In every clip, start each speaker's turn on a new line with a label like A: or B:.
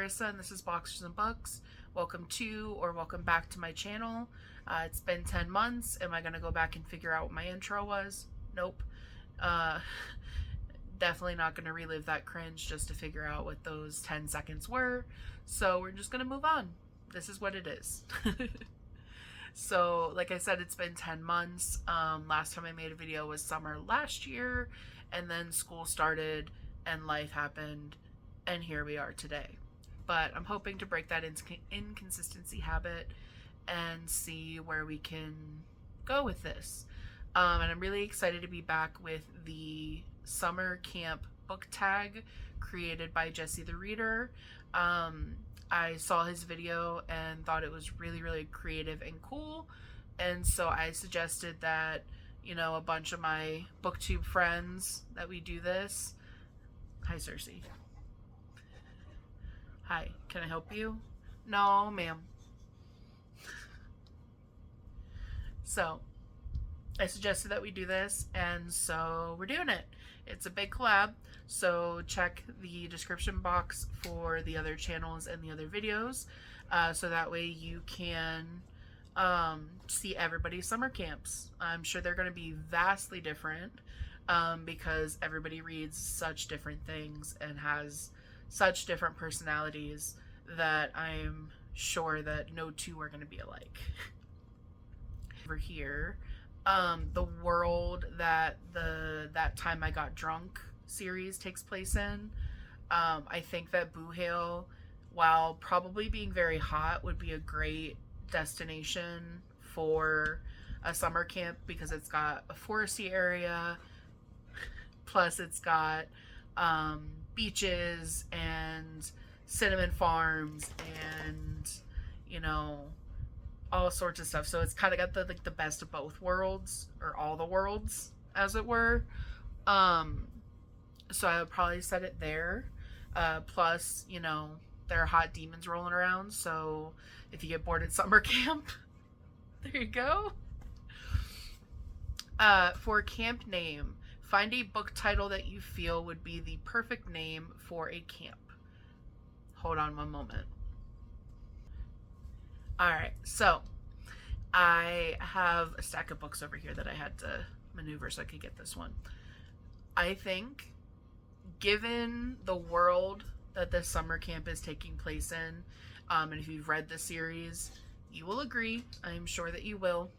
A: Carissa, and this is Boxers and Books. Welcome to, or welcome back to my channel. It's been 10 months. Am I going to go back and figure out what my intro was? Nope. Definitely not going to relive that cringe just to figure out what those 10 seconds were. So we're just going to move on. This is what it is. So, like I said, it's been 10 months. Last time I made a video was summer last year, and then school started and life happened, and here we are today. But I'm hoping to break that inconsistency habit and see where we can go with this. And I'm really excited to be back with the summer camp book tag created by Jesse the Reader. I saw his video and thought it was really, really creative and cool. And so I suggested that, you know, a bunch of my booktube friends that we do this. Hi, Cersei. Hi, can I help you? No, ma'am. So I suggested that we do this, and so we're doing it. It's a big collab, so check the description box for the other channels and the other videos, so that way you can see everybody's summer camps. I'm sure they're going to be vastly different, because everybody reads such different things and has such different personalities that I'm sure that no two are going to be alike. Over here, the world that That Time I Got Drunk series takes place in. I think that Boo Hale, while probably being very hot, would be a great destination for a summer camp because it's got a foresty area, plus it's got beaches and cinnamon farms and, you know, all sorts of stuff. So it's kind of got the best of both worlds, or all the worlds, as it were. So I would probably set it there. Plus, you know, there are hot demons rolling around, so if you get bored at summer camp, there you go. For camp name, find a book title that you feel would be the perfect name for a camp. Hold on one moment. Alright, so I have a stack of books over here that I had to maneuver so I could get this one. I think, given the world that this summer camp is taking place in, and if you've read the series, you will agree. I'm sure that you will.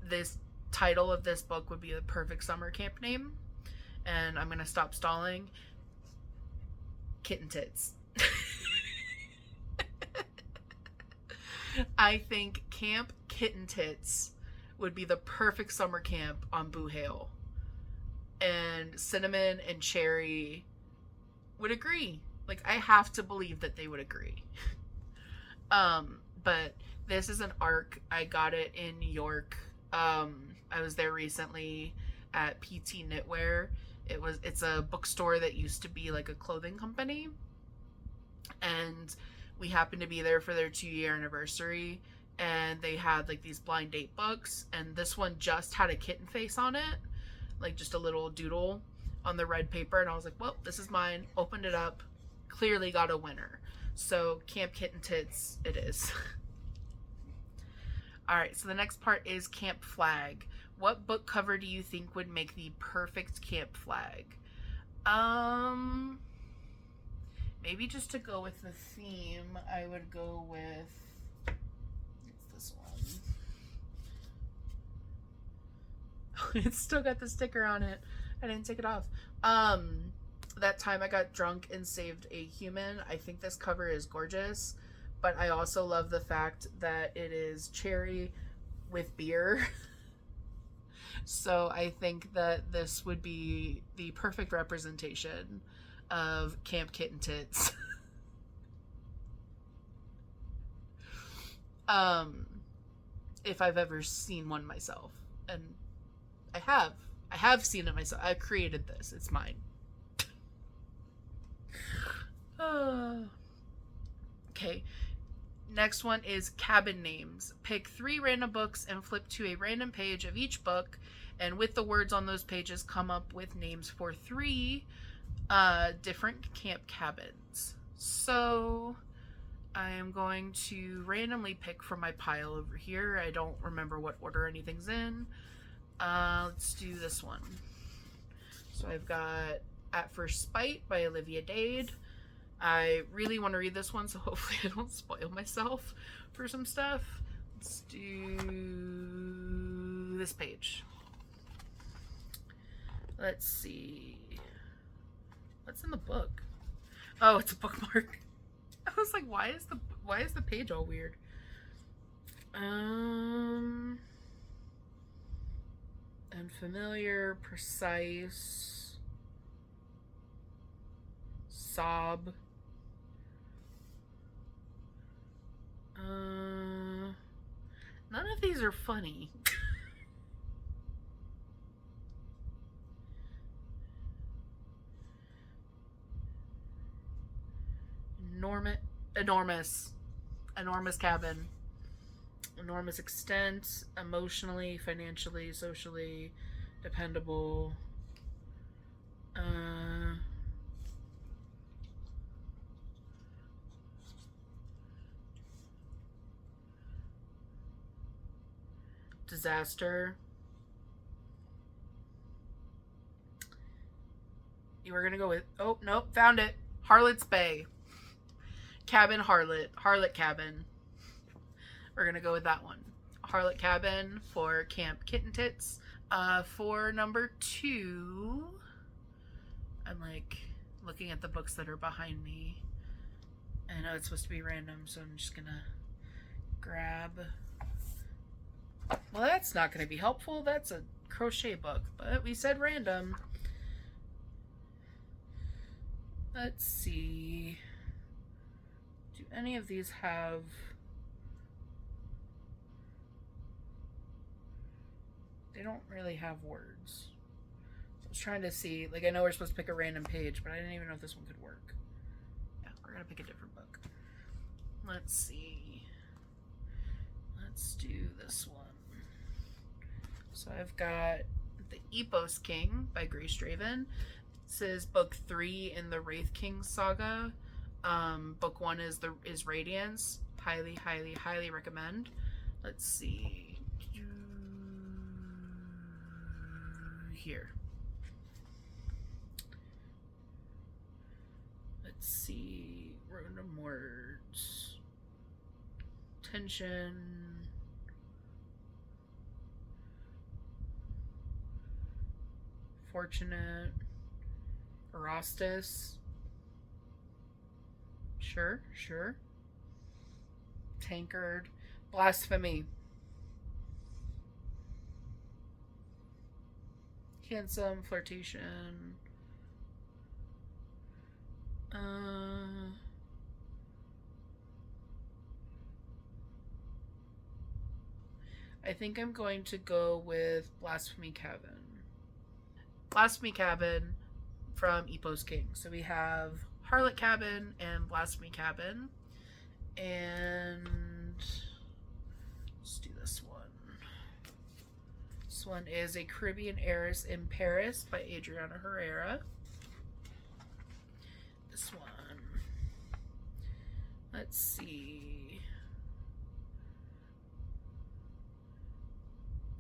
A: This title of this book would be the perfect summer camp name. And I'm going to stop stalling. Kitten Tits. I think Camp Kitten Tits would be the perfect summer camp on Boo Hale. And Cinnamon and Cherry would agree. Like, I have to believe that they would agree. But this is an arc. I got it in New York. I was there recently at PT Knitwear. It's a bookstore that used to be like a clothing company. And we happened to be there for their 2-year anniversary, and they had like these blind date books, and this one just had a kitten face on it, like just a little doodle on the red paper, and I was like, well, this is mine. Opened it up, clearly got a winner. So Camp Kitten Tits it is. Alright, so the next part is camp flag. What book cover do you think would make the perfect camp flag? Maybe just to go with the theme, I would go with, it's this one. It's still got the sticker on it. I didn't take it off. That Time I Got Drunk and Saved a Human. I think this cover is gorgeous, but I also love the fact that it is cherry with beer. So I think that this would be the perfect representation of Camp Kitten Tits. If I've ever seen one myself, and I have seen it myself. I created this. It's mine. Okay. Next one is cabin names. Pick 3 random books and flip to a random page of each book, and with the words on those pages, come up with names for 3 different camp cabins. So I am going to randomly pick from my pile over here. I don't remember what order anything's in. Let's do this one. So I've got At First Spite by Olivia Dade. I really want to read this one, so hopefully I don't spoil myself for some stuff. Let's do this page. Let's see. What's in the book? Oh, it's a bookmark. I was like, why is the page all weird? Unfamiliar, precise, sob. None of these are funny. Enormous cabin. Enormous extent, emotionally, financially, socially, dependable. Disaster. You were gonna go with, oh nope, found it. Harlot's Bay. Cabin Harlot Cabin. We're gonna go with that one. Harlot Cabin for Camp Kitten Tits. For number 2, I'm like looking at the books that are behind me. I know it's supposed to be random, so I'm just gonna grab. Well, that's not gonna be helpful. That's a crochet book, but we said random. Let's see. Do any of these have... They don't really have words. I was trying to see, like, I know we're supposed to pick a random page, but I didn't even know if this one could work. Yeah, we're gonna pick a different book. Let's see. Let's do this one. So I've got The Epos King by Grace Draven. This is book 3 in the Wraith King saga. Book 1 is Radiance. Highly recommend. Let's see. Here. Let's see. Random words. Tension. Fortunate. Erastus. Sure. Tankard. Blasphemy. Handsome. Flirtation. I think I'm going to go with Blasphemy Cabin. Blasphemy Cabin from Epos King. So we have Harlot Cabin and Blasphemy Cabin. And let's do this one. This one is A Caribbean Heiress in Paris by Adriana Herrera. This one. Let's see.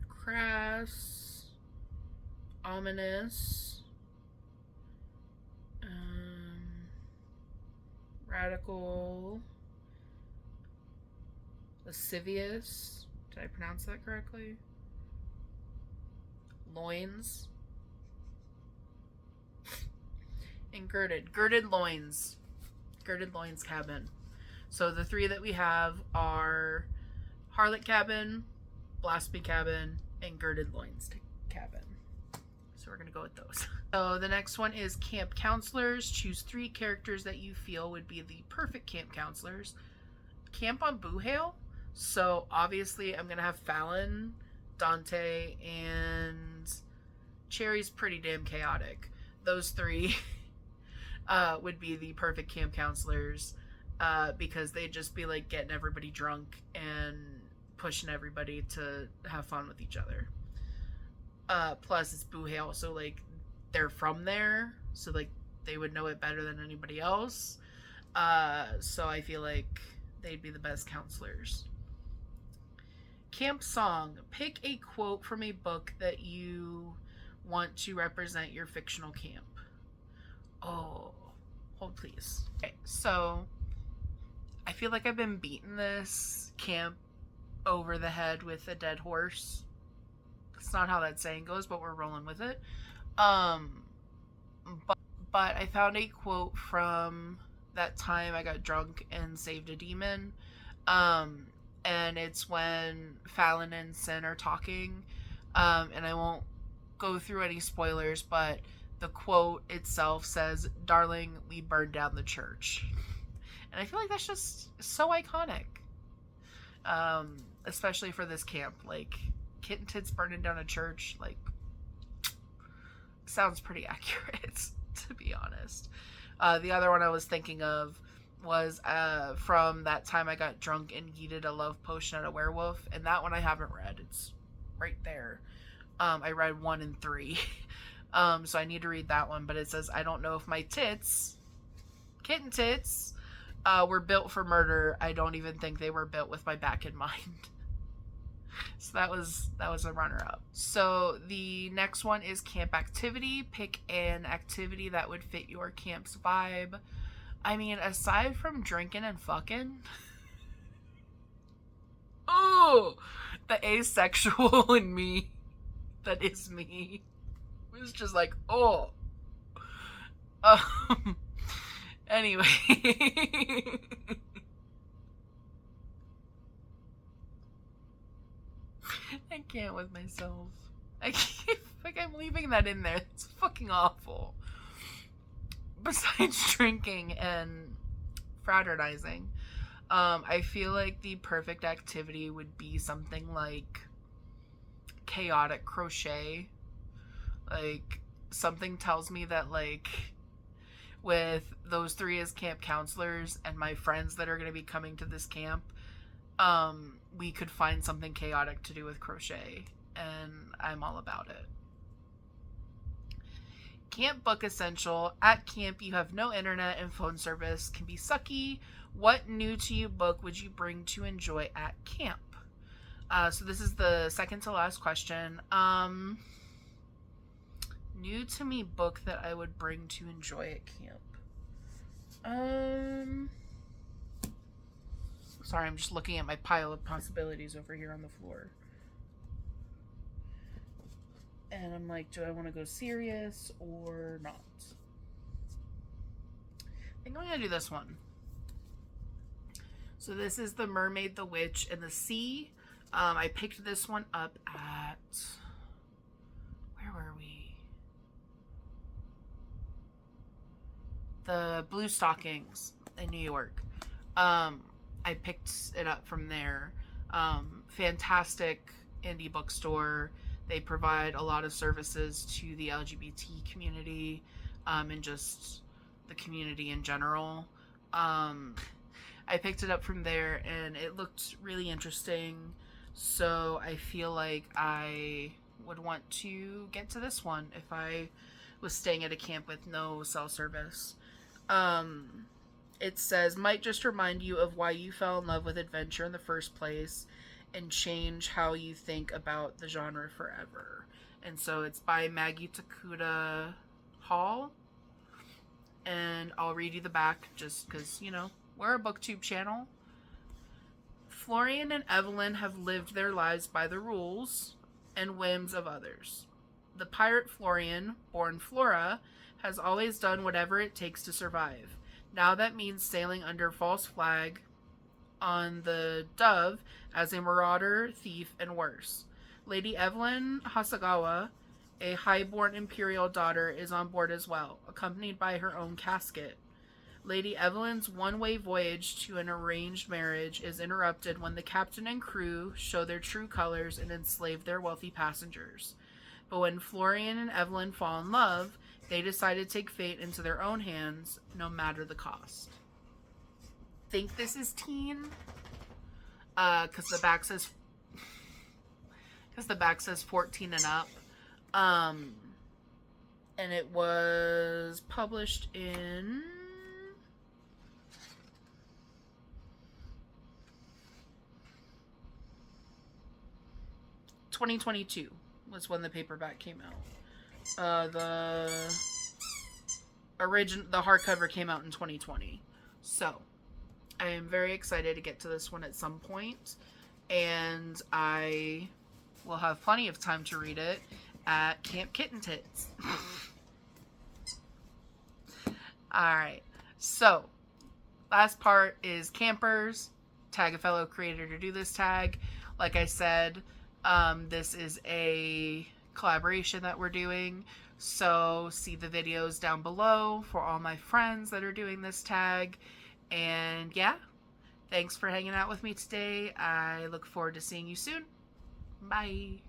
A: Crass. Ominous. Radical. Lascivious. Did I pronounce that correctly? Loins. And girded. Girded loins. Girded loins cabin. So the 3 that we have are Harlot Cabin, Blasphemy Cabin, and Girded Loins Cabin. So we're going to go with those. So the next one is Camp Counselors. Choose 3 characters that you feel would be the perfect camp counselors. Camp on Boohale. So obviously I'm going to have Fallon, Dante, and Cherry's pretty damn chaotic. Those 3 would be the perfect camp counselors because they'd just be like getting everybody drunk and pushing everybody to have fun with each other. Plus it's Boohale, so like they're from there, so like they would know it better than anybody else. So I feel like they'd be the best counselors. Camp song. Pick a quote from a book that you want to represent your fictional camp. Oh, hold please. Okay, so I feel like I've been beating this camp over the head with a dead horse. It's not how that saying goes, but we're rolling with it. But I found a quote from that time I got drunk and saved a demon. And it's when Fallon and Sin are talking. And I won't go through any spoilers, but the quote itself says, "Darling, we burned down the church." And I feel like that's just so iconic. Especially for this camp. Like, Kitten Tits burning down a church, like, sounds pretty accurate, to be honest. The other one I was thinking of was from that time I got drunk and yeeted a love potion at a werewolf, and that one I haven't read. It's right there. I read 1 and 3. So I need to read that one, but it says, "I don't know if my tits, kitten tits, were built for murder. I don't even think they were built with my back in mind." So that was a runner-up. So the next one is camp activity. Pick an activity that would fit your camp's vibe. I mean, aside from drinking and fucking, oh, the asexual in me, that is me, was just like, oh. Anyway. I can't with myself. I can't, like, I'm leaving that in there. It's fucking awful. Besides drinking and fraternizing, I feel like the perfect activity would be something like chaotic crochet. Like, something tells me that, like, with those 3 as camp counselors and my friends that are going to be coming to this camp, we could find something chaotic to do with crochet, and I'm all about it. Camp book essential. At camp, you have no internet and phone service can be sucky. What new to you book would you bring to enjoy at camp? So this is the second to last question. New to me book that I would bring to enjoy at camp. Sorry, I'm just looking at my pile of possibilities over here on the floor. And I'm like, do I want to go serious or not? I think I'm going to do this one. So this is The Mermaid, the Witch, and the Sea. I picked this one up at... Where were we? The Blue Stockings in New York. I picked it up from there. Fantastic indie bookstore. They provide a lot of services to the LGBT community, and just the community in general. I picked it up from there and it looked really interesting. So I feel like I would want to get to this one if I was staying at a camp with no cell service. It says, might just remind you of why you fell in love with adventure in the first place and change how you think about the genre forever. And so it's by Maggie Takuda Hall. And I'll read you the back just because, you know, we're a booktube channel. Florian and Evelyn have lived their lives by the rules and whims of others. The pirate Florian, born Flora, has always done whatever it takes to survive. Now that means sailing under false flag on the Dove as a marauder, thief, and worse. Lady Evelyn Hasagawa, a highborn imperial daughter, is on board as well, accompanied by her own casket. Lady Evelyn's one-way voyage to an arranged marriage is interrupted when the captain and crew show their true colors and enslave their wealthy passengers. But when Florian and Evelyn fall in love, they decide to take fate into their own hands, no matter the cost. I think this is teen, because the back says 14 and up. And it was published in 2022 was when the paperback came out. The hardcover came out in 2020. So I am very excited to get to this one at some point, and I will have plenty of time to read it at Camp Kitten Tits. Alright, so last part is campers. Tag a fellow creator to do this tag. Like I said, this is a collaboration that we're doing, so see the videos down below for all my friends that are doing this tag. And yeah, thanks for hanging out with me today. I look forward to seeing you soon. Bye.